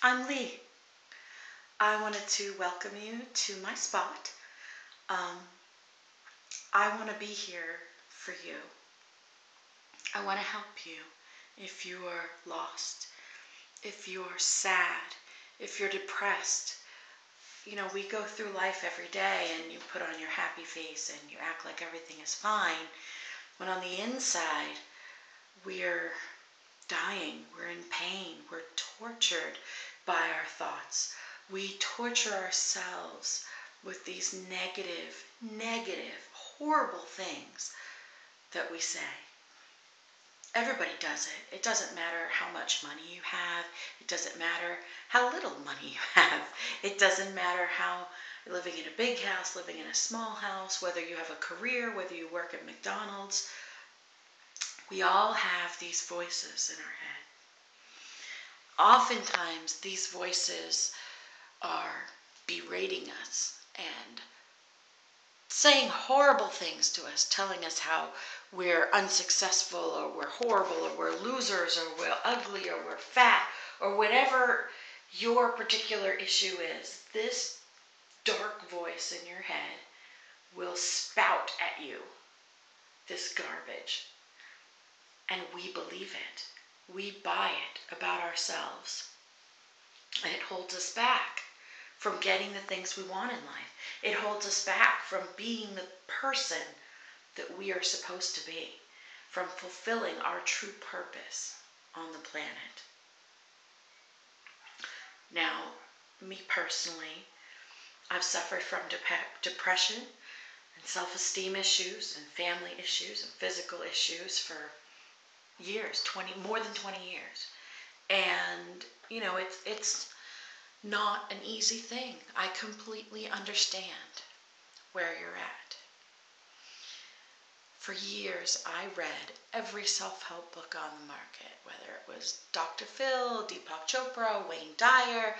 I'm Lee. I wanted to welcome you to my spot. Um, I want to be here for you. I want to help you if you are lost, if you are sad, if you're depressed. You know, we go through life every day and you put on your happy face and you act like everything is fine, when on the inside we're dying, we're in pain, we're tortured by our thoughts. We torture ourselves with these negative, horrible things that we say. Everybody does it. It doesn't matter how much money you have. It doesn't matter how little money you have. It doesn't matter how you're living in a big house, living in a small house, whether you have a career, whether you work at McDonald's. We all have these voices in our head. Oftentimes, these voices are berating us and saying horrible things to us, telling us how we're unsuccessful or we're horrible or we're losers or we're ugly or we're fat or whatever your particular issue is. This dark voice in your head will spout at you this garbage, and we believe it. We buy it about ourselves, and it holds us back from getting the things we want in life. It holds us back from being the person that we are supposed to be, from fulfilling our true purpose on the planet. Now, me personally, I've suffered from depression and self-esteem issues and family issues and physical issues for years, more than 20 years. And, you know, it's not an easy thing. I completely understand where you're at. For years, I read every self-help book on the market, whether it was Dr. Phil, Deepak Chopra, Wayne Dyer,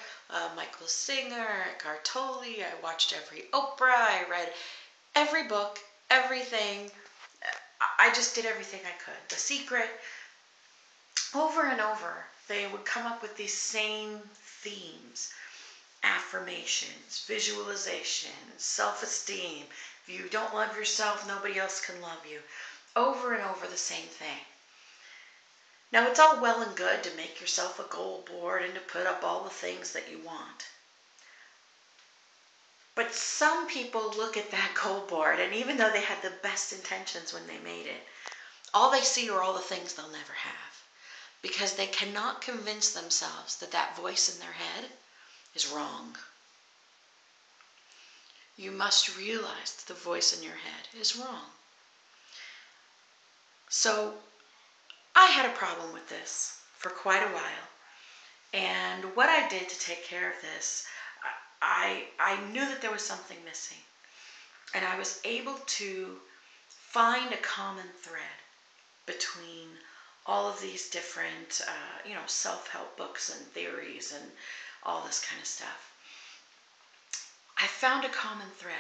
Michael Singer, Eckhart Tolle. I watched every Oprah. I read every book, everything. I just did everything I could. The Secret. Over and over, they would come up with these same themes: affirmations, visualization, self-esteem. If you don't love yourself, nobody else can love you. Over and over the same thing. Now, it's all well and good to make yourself a goal board and to put up all the things that you want. But some people look at that goal board, and even though they had the best intentions when they made it, all they see are all the things they'll never have, because they cannot convince themselves that that voice in their head is wrong. You must realize that the voice in your head is wrong. So I had a problem with this for quite a while. And what I did to take care of this, I knew that there was something missing. And I was able to find a common thread between all of these different, self-help books and theories and all this kind of stuff. I found a common thread,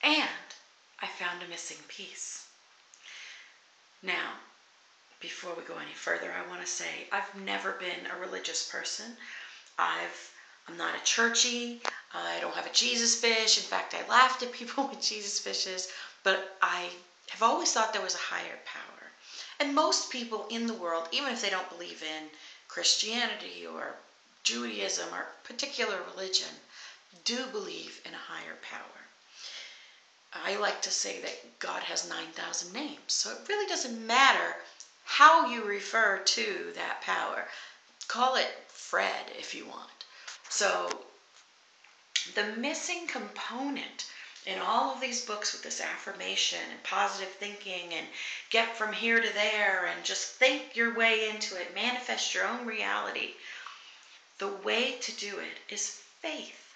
and I found a missing piece. Now, before we go any further, I want to say I've never been a religious person. I'm not a churchy. I don't have a Jesus fish. In fact, I laughed at people with Jesus fishes, but I have always thought there was a higher power. And most people in the world, even if they don't believe in Christianity or Judaism or particular religion, do believe in a higher power. I like to say that God has 9,000 names, so it really doesn't matter how you refer to that power. Call it Fred if you want. So the missing component in all of these books with this affirmation and positive thinking and get from here to there and just think your way into it, manifest your own reality, the way to do it is faith.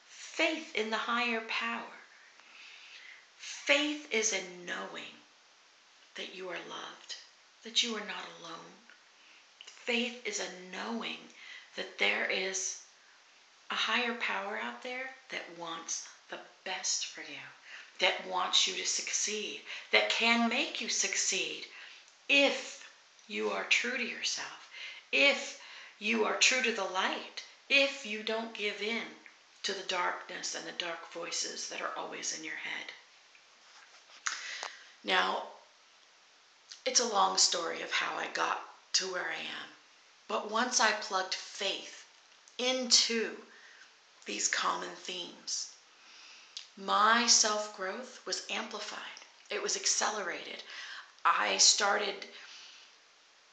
Faith in the higher power. Faith is in knowing that you are loved, that you are not alone. Faith is a knowing that there is a higher power out there that wants the best for you, that wants you to succeed, that can make you succeed if you are true to yourself, if you are true to the light, if you don't give in to the darkness and the dark voices that are always in your head. Now, it's a long story of how I got to where I am. But once I plugged faith into these common themes, my self-growth was amplified. It was accelerated. I started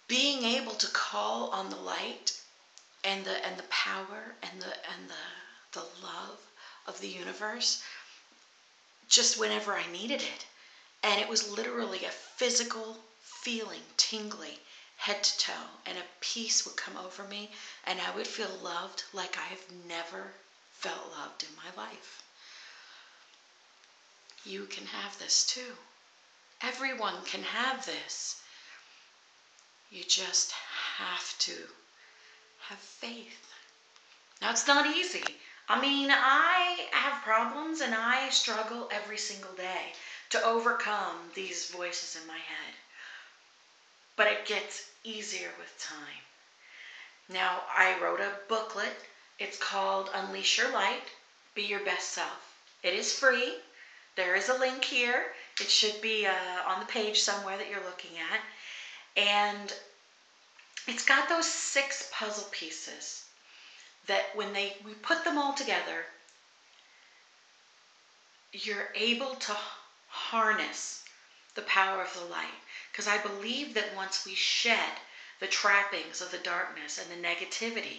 being able to call on the light and the power and the love of the universe just whenever I needed it. And it was literally a physical feeling, tingly, head to toe, and a peace would come over me, and I would feel loved like I have never felt loved in my life. You can have this too. Everyone can have this. You just have to have faith. Now, it's not easy. I mean, I have problems and I struggle every single day to overcome these voices in my head. But it gets easier with time. Now, I wrote a booklet. It's called Unleash Your Light, Be Your Best Self. It is free. There is a link here. It should be on the page somewhere that you're looking at. And it's got those 6 puzzle pieces that when we put them all together, you're able to harness the power of the light. Because I believe that once we shed the trappings of the darkness and the negativity,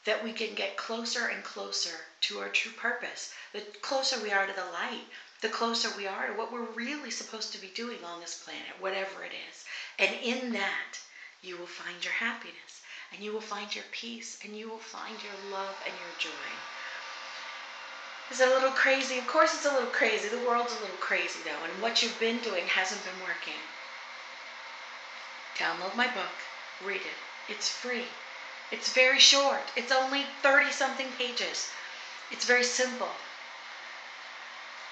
that we can get closer and closer to our true purpose. The closer we are to the light, the closer we are to what we're really supposed to be doing on this planet, whatever it is. And in that, you will find your happiness, and you will find your peace, and you will find your love and your joy. Is it a little crazy? Of course it's a little crazy. The world's a little crazy though, and what you've been doing hasn't been working. Download my book, read it. It's free. It's very short. It's only 30-something pages. It's very simple.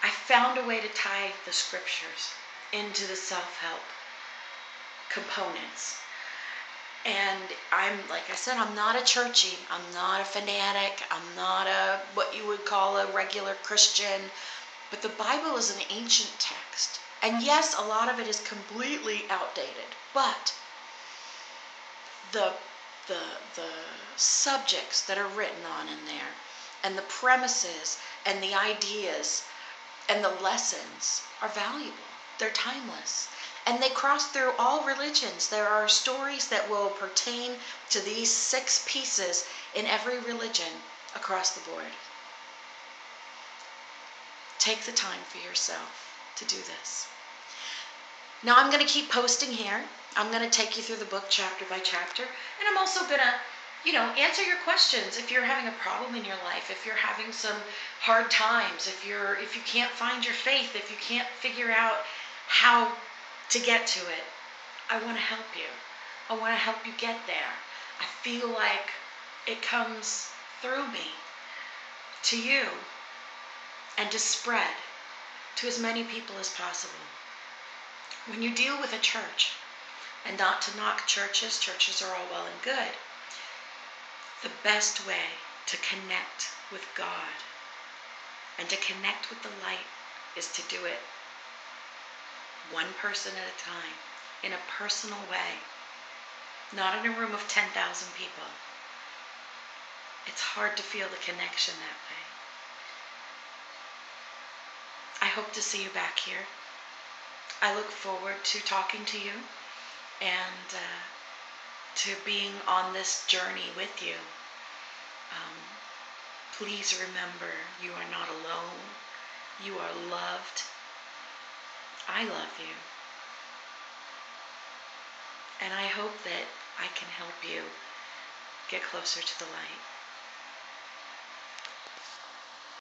I found a way to tie the scriptures into the self-help components. And like I said, I'm not a churchy. I'm not a fanatic. I'm not what you would call a regular Christian. But the Bible is an ancient text. And yes, a lot of it is completely outdated. But the subjects that are written on in there, and the premises, and the ideas, and the lessons are valuable. They're timeless. And they cross through all religions. There are stories that will pertain to these 6 pieces in every religion across the board. Take the time for yourself to do this. Now, I'm going to keep posting here. I'm going to take you through the book chapter by chapter. And I'm also going to, answer your questions if you're having a problem in your life, if you're having some hard times, if you can't find your faith, if you can't figure out how to get to it. I want to help you. I want to help you get there. I feel like it comes through me to you and to spread to as many people as possible. When you deal with a church, and not to knock churches are all well and good, the best way to connect with God and to connect with the light is to do it one person at a time, in a personal way, not in a room of 10,000 people. It's hard to feel the connection that way. I hope to see you back here. I look forward to talking to you and to being on this journey with you. Please remember, you are not alone. You are loved. I love you. And I hope that I can help you get closer to the light.